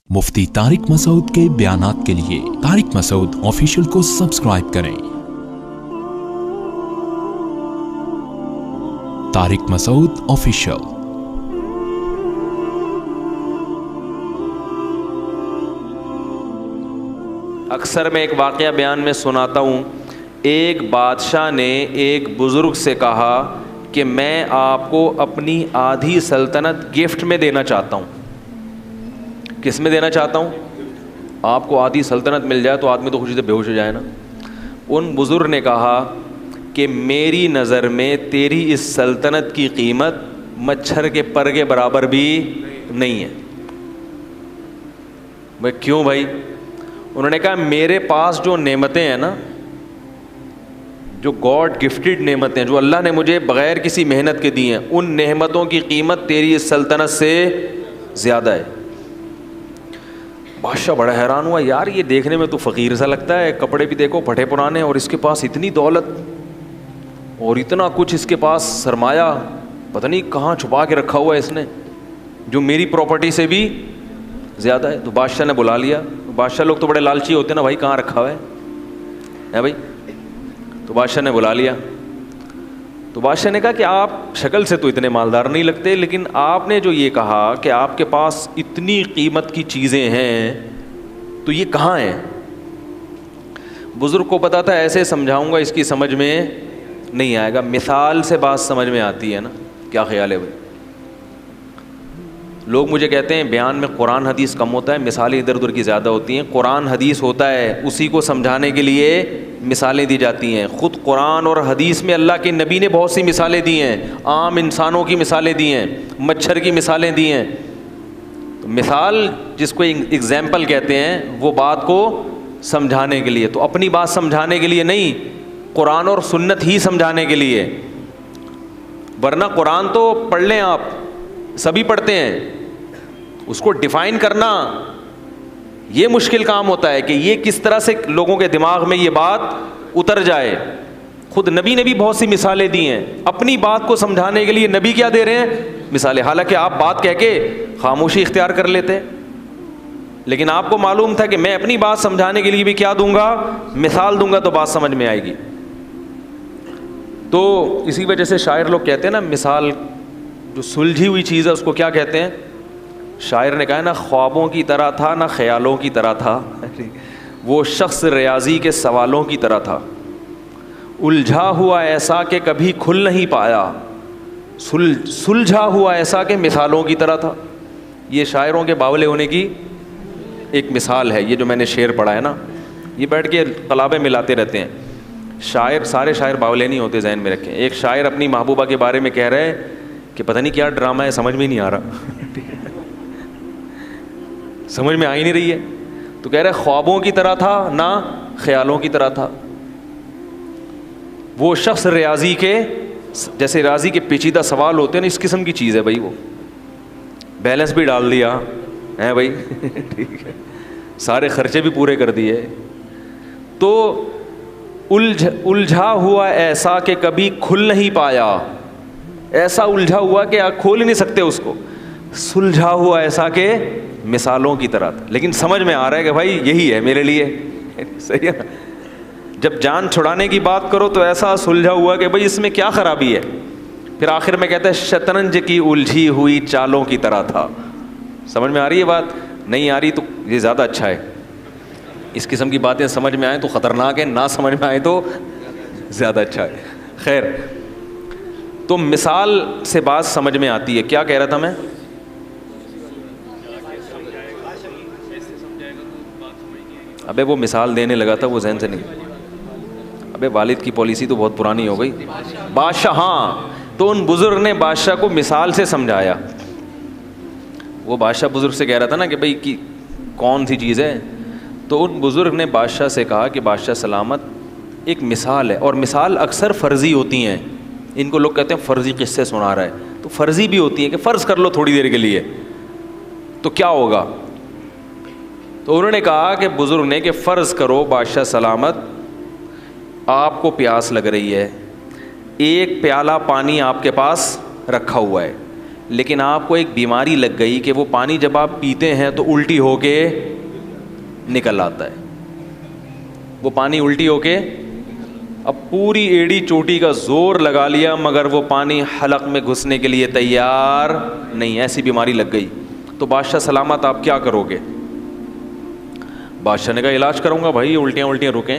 مفتی طارق مسعود کے بیانات کے لیے طارق مسعود آفیشیل کو سبسکرائب کریں۔ طارق مسعود آفیشیل۔ اکثر میں ایک واقعہ بیان میں سناتا ہوں۔ ایک بادشاہ نے ایک بزرگ سے کہا کہ میں آپ کو اپنی آدھی سلطنت گفٹ میں دینا چاہتا ہوں۔ کس میں دینا چاہتا ہوں؟ آپ کو آدھی سلطنت مل جائے تو آدمی تو خوشی سے بے ہوش ہو جائے نا۔ ان بزرگ نے کہا کہ میری نظر میں تیری اس سلطنت کی قیمت مچھر کے پر کے برابر بھی نہیں ہے۔ بھائی کیوں بھائی؟ انہوں نے کہا میرے پاس جو نعمتیں ہیں نا، جو گاڈ گفٹڈ نعمتیں جو اللہ نے مجھے بغیر کسی محنت کے دی ہیں، ان نعمتوں کی قیمت تیری اس سلطنت سے زیادہ ہے۔ بادشاہ بڑا حیران ہوا، یار یہ دیکھنے میں تو فقیر سا لگتا ہے، کپڑے بھی دیکھو پھٹے پرانے، اور اس کے پاس اتنی دولت اور اتنا کچھ، اس کے پاس سرمایہ پتہ نہیں کہاں چھپا کے رکھا ہوا ہے اس نے، جو میری پراپرٹی سے بھی زیادہ ہے۔ تو بادشاہ نے بلا لیا۔ بادشاہ لوگ تو بڑے لالچی ہوتے ہیں نا، بھائی کہاں رکھا ہوا ہے بھائی؟ تو بادشاہ نے بلا لیا۔ تو بادشاہ نے کہا کہ آپ شکل سے تو اتنے مالدار نہیں لگتے، لیکن آپ نے جو یہ کہا کہ آپ کے پاس اتنی قیمت کی چیزیں ہیں تو یہ کہاں ہیں؟ بزرگ کو پتا تھا ایسے سمجھاؤں گا اس کی سمجھ میں نہیں آئے گا، مثال سے بات سمجھ میں آتی ہے نا۔ کیا خیال ہے بھائی؟ لوگ مجھے کہتے ہیں بیان میں قرآن حدیث کم ہوتا ہے، مثالیں ادھر ادھر کی زیادہ ہوتی ہیں۔ قرآن حدیث ہوتا ہے، اسی کو سمجھانے کے لیے مثالیں دی جاتی ہیں۔ خود قرآن اور حدیث میں اللہ کے نبی نے بہت سی مثالیں دی ہیں، عام انسانوں کی مثالیں دی ہیں، مچھر کی مثالیں دی ہیں۔ مثال جس کو ایگزامپل کہتے ہیں، وہ بات کو سمجھانے کے لیے، تو اپنی بات سمجھانے کے لیے نہیں، قرآن اور سنت ہی سمجھانے کے لیے۔ ورنہ قرآن تو پڑھ لیں آپ، سبھی پڑھتے ہیں، اس کو ڈیفائن کرنا یہ مشکل کام ہوتا ہے کہ یہ کس طرح سے لوگوں کے دماغ میں یہ بات اتر جائے۔ خود نبی نے بھی بہت سی مثالیں دی ہیں، اپنی بات کو سمجھانے کے لیے نبی کیا دے رہے ہیں؟ مثالیں۔ حالانکہ آپ بات کہہ کے خاموشی اختیار کر لیتے، لیکن آپ کو معلوم تھا کہ میں اپنی بات سمجھانے کے لیے بھی کیا دوں گا؟ مثال دوں گا، تو بات سمجھ میں آئے گی۔ تو اسی وجہ سے شاعر لوگ کہتے ہیں نا، مثال جو سلجھی ہوئی چیز ہے اس کو کیا کہتے ہیں؟ شاعر نے کہا نہ خوابوں کی طرح تھا نہ خیالوں کی طرح تھا، وہ شخص ریاضی کے سوالوں کی طرح تھا، الجھا ہوا ایسا کہ کبھی کھل نہیں پایا، سلجھا ہوا ایسا کہ مثالوں کی طرح تھا۔ یہ شاعروں کے باولے ہونے کی ایک مثال ہے، یہ جو میں نے شعر پڑھا ہے نا، یہ بیٹھ کے قلابیں ملاتے رہتے ہیں۔ شاعر، سارے شاعر باولے نہیں ہوتے، ذہن میں رکھیں۔ ایک شاعر اپنی محبوبہ کے بارے میں کہہ رہے کہ پتہ نہیں کیا ڈرامہ ہے، سمجھ میں نہیں آ رہا، سمجھ میں آ ہی نہیں رہی ہے، تو کہہ رہے خوابوں کی طرح تھا نہ خیالوں کی طرح تھا، وہ شخص ریاضی کے، جیسے ریاضی کے پیچیدہ سوال ہوتے ہیں نا، اس قسم کی چیز ہے بھائی، وہ بیلنس بھی ڈال دیا ہے بھائی، ٹھیک ہے، سارے خرچے بھی پورے کر دیے، تو الجھا ہوا ایسا کہ کبھی کھل نہیں پایا، ایسا الجھا ہوا کہ آپ کھول ہی نہیں سکتے اس کو، سلجھا ہوا ایسا کہ مثالوں کی طرح تھا۔ لیکن سمجھ میں آ رہا ہے کہ بھائی یہی ہے میرے لیے، صحیح ہے نا؟ جب جان چھڑانے کی بات کرو تو ایسا سلجھا ہوا کہ بھائی اس میں کیا خرابی ہے، پھر آخر میں کہتا ہے شطرنج کی الجھی ہوئی چالوں کی طرح تھا۔ سمجھ میں آ رہی ہے بات؟ نہیں آ رہی تو یہ زیادہ اچھا ہے، اس قسم کی باتیں سمجھ میں آئیں تو خطرناک ہے، نہ سمجھ میں آئیں تو زیادہ اچھا ہے۔ خیر، تو مثال سے بات سمجھ میں آتی ہے۔ کیا کہہ رہا تھا میں؟ ابے وہ مثال دینے لگا تھا، وہ ذہن سے نہیں۔ ابے والد کی پالیسی تو بہت پرانی ہو گئی۔ بادشاہ، ہاں، تو ان بزرگ نے بادشاہ کو مثال سے سمجھایا۔ وہ بادشاہ بزرگ سے کہہ رہا تھا نا کہ بھائی کی کون سی چیز ہے، تو ان بزرگ نے بادشاہ سے کہا کہ بادشاہ سلامت، ایک مثال ہے، اور مثال اکثر فرضی ہوتی ہیں، ان کو لوگ کہتے ہیں فرضی قصے سنا رہا ہے، تو فرضی بھی ہوتی ہیں کہ فرض کر لو تھوڑی دیر کے لیے تو کیا ہوگا۔ تو انہوں نے کہا کہ بزرگ نے کہ فرض کرو بادشاہ سلامت، آپ کو پیاس لگ رہی ہے، ایک پیالہ پانی آپ کے پاس رکھا ہوا ہے، لیکن آپ کو ایک بیماری لگ گئی کہ وہ پانی جب آپ پیتے ہیں تو الٹی ہو کے نکل آتا ہے. وہ پانی الٹی ہو کے, اب پوری ایڑی چوٹی کا زور لگا لیا مگر وہ پانی حلق میں گھسنے کے لیے تیار نہیں, ایسی بیماری لگ گئی. تو بادشاہ سلامت آپ کیا کرو گے؟ بادشاہ نے کہا علاج کروں گا بھائی, الٹیاں رکیں.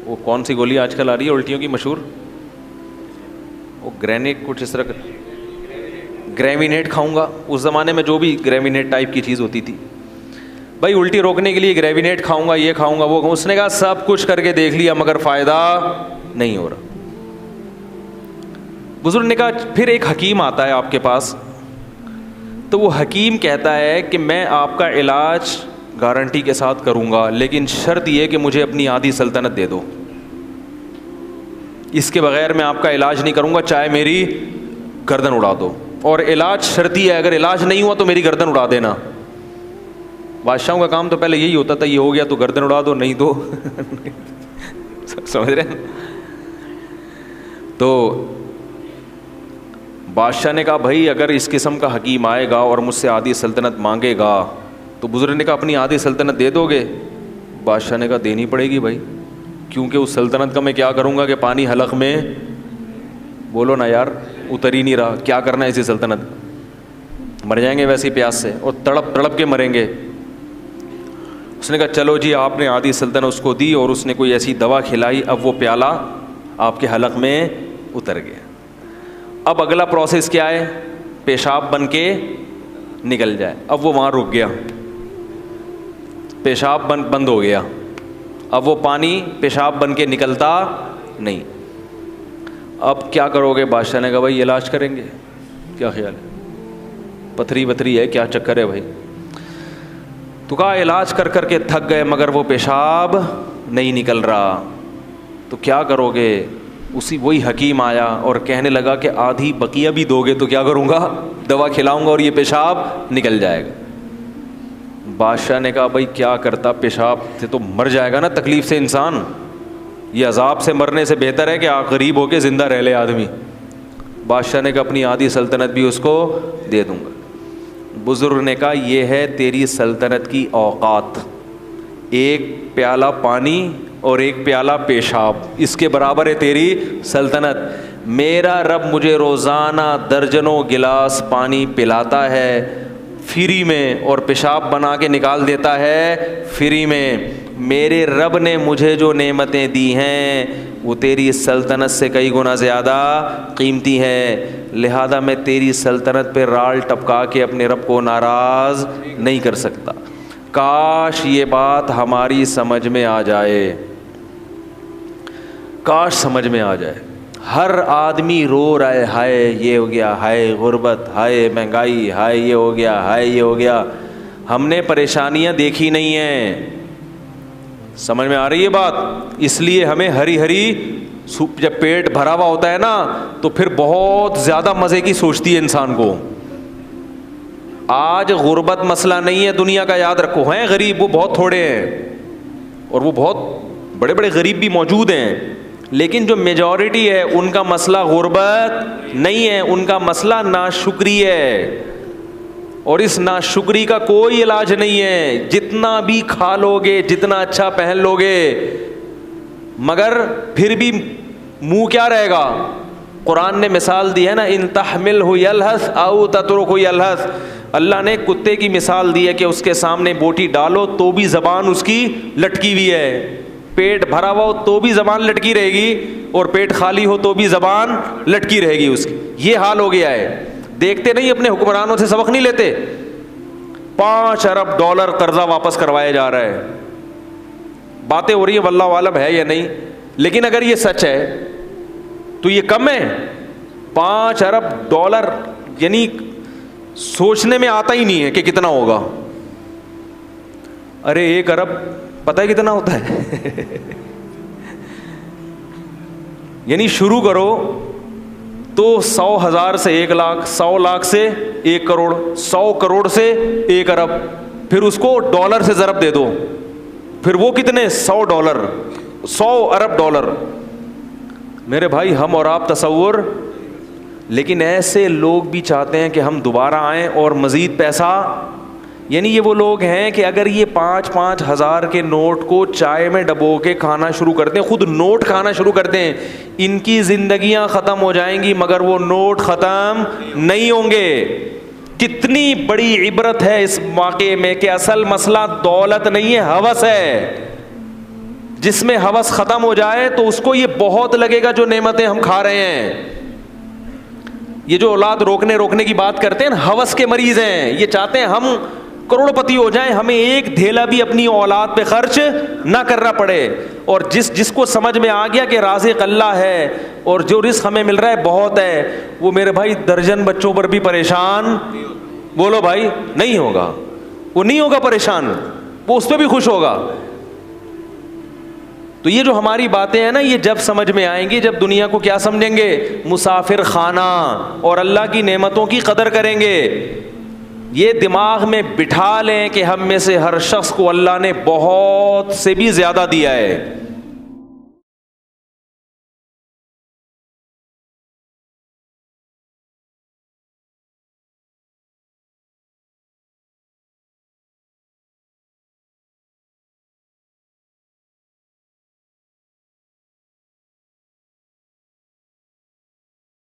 وہ کون سی گولی آج کل آ رہی ہے الٹیوں کی مشہور, وہ گرینیٹ کچھ اس طرح, گریوینیٹ کھاؤں گا. اس زمانے میں جو بھی گریوینیٹ ٹائپ کی چیز ہوتی تھی, بھائی الٹی روکنے کے لیے گریوینیٹ کھاؤں گا, یہ کھاؤں گا, وہ کھاؤں. اس نے کہا سب کچھ کر کے دیکھ لیا مگر فائدہ نہیں ہو رہا. بزرگ نے کہا پھر ایک حکیم آتا ہے آپ کے پاس, تو وہ حکیم کہتا ہے کہ میں آپ کا علاج گارنٹی کے ساتھ کروں گا, لیکن شرط یہ کہ مجھے اپنی آدھی سلطنت دے دو, اس کے بغیر میں آپ کا علاج نہیں کروں گا, چاہے میری گردن اڑا دو. اور علاج شرطی ہے, اگر علاج نہیں ہوا تو میری گردن اڑا دینا. بادشاہوں کا کام تو پہلے یہی ہوتا تھا, یہ ہو گیا تو گردن اڑا دو, نہیں تو سمجھ رہے ہیں. تو بادشاہ نے کہا بھائی اگر اس قسم کا حکیم آئے گا اور مجھ سے آدھی سلطنت مانگے گا, تو بزرگ نے کہا اپنی آدھی سلطنت دے دو گے؟ بادشاہ نے کہا دینی پڑے گی بھائی, کیونکہ اس سلطنت کا میں کیا کروں گا کہ پانی حلق میں, بولو نا یار, اتر ہی نہیں رہا, کیا کرنا ہے اسی سلطنت, مر جائیں گے ویسی پیاس سے, اور تڑپ تڑپ کے مریں گے. اس نے کہا چلو جی, آپ نے آدھی سلطنت اس کو دی اور اس نے کوئی ایسی دوا کھلائی, اب وہ پیالہ آپ کے حلق میں اتر گیا. اب اگلا پروسیس کیا ہے؟ پیشاب بن کے نکل جائے. اب وہ وہاں رک گیا, پیشاب بند ہو گیا, اب وہ پانی پیشاب بن کے نکلتا نہیں. اب کیا کرو گے؟ بادشاہ نے کہا بھائی علاج کریں گے. کیا خیال ہے؟ پتھری وتھری ہے کیا چکر ہے بھائی؟ تو کہا علاج کر کر کے تھک گئے مگر وہ پیشاب نہیں نکل رہا, تو کیا کرو گے؟ وہی حکیم آیا اور کہنے لگا کہ آدھی بقیہ بھی دو گے تو کیا کروں گا؟ دوا کھلاؤں گا اور یہ پیشاب نکل جائے گا. بادشاہ نے کہا بھائی کیا کرتا, پیشاب سے تو مر جائے گا نا تکلیف سے انسان, یہ عذاب سے مرنے سے بہتر ہے کہ غریب ہو کے زندہ رہ لے آدمی. بادشاہ نے کہا اپنی آدھی سلطنت بھی اس کو دے دوں گا. بزرگ نے کہا یہ ہے تیری سلطنت کی اوقات, ایک پیالہ پانی اور ایک پیالہ پیشاب, اس کے برابر ہے تیری سلطنت. میرا رب مجھے روزانہ درجنوں گلاس پانی پلاتا ہے فری میں, اور پیشاب بنا کے نکال دیتا ہے فری میں. میرے رب نے مجھے جو نعمتیں دی ہیں وہ تیری سلطنت سے کئی گنا زیادہ قیمتی ہے, لہذا میں تیری سلطنت پہ رال ٹپکا کے اپنے رب کو ناراض نہیں کر سکتا. کاش یہ بات ہماری سمجھ میں آ جائے, کاش سمجھ میں آ جائے. ہر آدمی رو رہا ہے, ہائے یہ ہو گیا, ہائے غربت, ہائے مہنگائی, ہائے یہ ہو گیا, ہائے یہ ہو گیا. ہم نے پریشانیاں دیکھی نہیں ہیں, سمجھ میں آ رہی ہے بات؟ اس لیے ہمیں ہری ہری, جب پیٹ بھرا ہوا ہوتا ہے نا تو پھر بہت زیادہ مزے کی سوچتی ہے انسان کو. آج غربت مسئلہ نہیں ہے دنیا کا, یاد رکھو. ہیں غریب وہ بہت تھوڑے ہیں, اور وہ بہت بڑے بڑے غریب بھی موجود ہیں, لیکن جو میجورٹی ہے ان کا مسئلہ غربت نہیں ہے, ان کا مسئلہ ناشکری ہے. اور اس ناشکری کا کوئی علاج نہیں ہے, جتنا بھی کھا لو گے, جتنا اچھا پہن لو گے, مگر پھر بھی منہ کیا رہے گا؟ قرآن نے مثال دی ہے نا, ان تحملہ یلہث او تترکہ یلہث. اللہ نے کتے کی مثال دی ہے کہ اس کے سامنے بوٹی ڈالو تو بھی زبان اس کی لٹکی ہوئی ہے, پیٹ بھرا ہوا ہو تو بھی زبان لٹکی رہے گی, اور پیٹ خالی ہو تو بھی زبان لٹکی رہے گی اس کی. یہ حال ہو گیا ہے. دیکھتے نہیں اپنے حکمرانوں سے سبق نہیں لیتے؟ 5 ارب ڈالر قرضہ واپس کروایا جا رہا ہے. باتیں ہو رہی ہیں واللہ عالم ہے یا نہیں, لیکن اگر یہ سچ ہے تو یہ کم ہے. 5 ارب ڈالر یعنی سوچنے میں آتا ہی نہیں ہے کہ کتنا ہوگا. ارے 1 ارب پتہ ہے کتنا ہوتا ہے؟ یعنی شروع کرو تو 100,000 سے 1 لاکھ, 100 لاکھ سے 1 کروڑ, 100 کروڑ سے 1 ارب, پھر اس کو ڈالر سے ضرب دے دو, پھر وہ کتنے؟ 100 ڈالر, 100 ارب ڈالر. میرے بھائی ہم اور آپ تصور لیکن ایسے لوگ بھی چاہتے ہیں کہ ہم دوبارہ آئیں اور مزید پیسہ. یعنی یہ وہ لوگ ہیں کہ اگر یہ 5-5 ہزار کے نوٹ کو چائے میں ڈبو کے کھانا شروع کرتے ہیں, خود نوٹ کھانا شروع کرتے ہیں, ان کی زندگیاں ختم ہو جائیں گی مگر وہ نوٹ ختم نہیں ہوں گے. کتنی بڑی عبرت ہے اس واقعے میں کہ اصل مسئلہ دولت نہیں ہے, ہوس ہے. جس میں ہوس ختم ہو جائے تو اس کو یہ بہت لگے گا جو نعمتیں ہم کھا رہے ہیں. یہ جو اولاد روکنے کی بات کرتے ہیں نا, ہوس کے مریض ہیں. یہ چاہتے ہیں ہم کروڑ پتی ہو جائیں, ہمیں ایک دھیلا بھی اپنی اولاد پہ خرچ نہ کرنا پڑے. اور جس کو سمجھ میں آ گیا کہ رازق اللہ ہے اور جو رزق ہمیں مل رہا ہے بہت ہے, وہ میرے بھائی درجن بچوں پر بھی پریشان, بولو بھائی, نہیں ہوگا. وہ نہیں ہوگا پریشان, وہ اس پہ بھی خوش ہوگا. تو یہ جو ہماری باتیں ہیں نا, یہ جب سمجھ میں آئیں گی جب دنیا کو کیا سمجھیں گے, مسافر خانہ, اور اللہ کی نعمتوں کی قدر کریں گے. یہ دماغ میں بٹھا لیں کہ ہم میں سے ہر شخص کو اللہ نے بہت سے بھی زیادہ دیا ہے.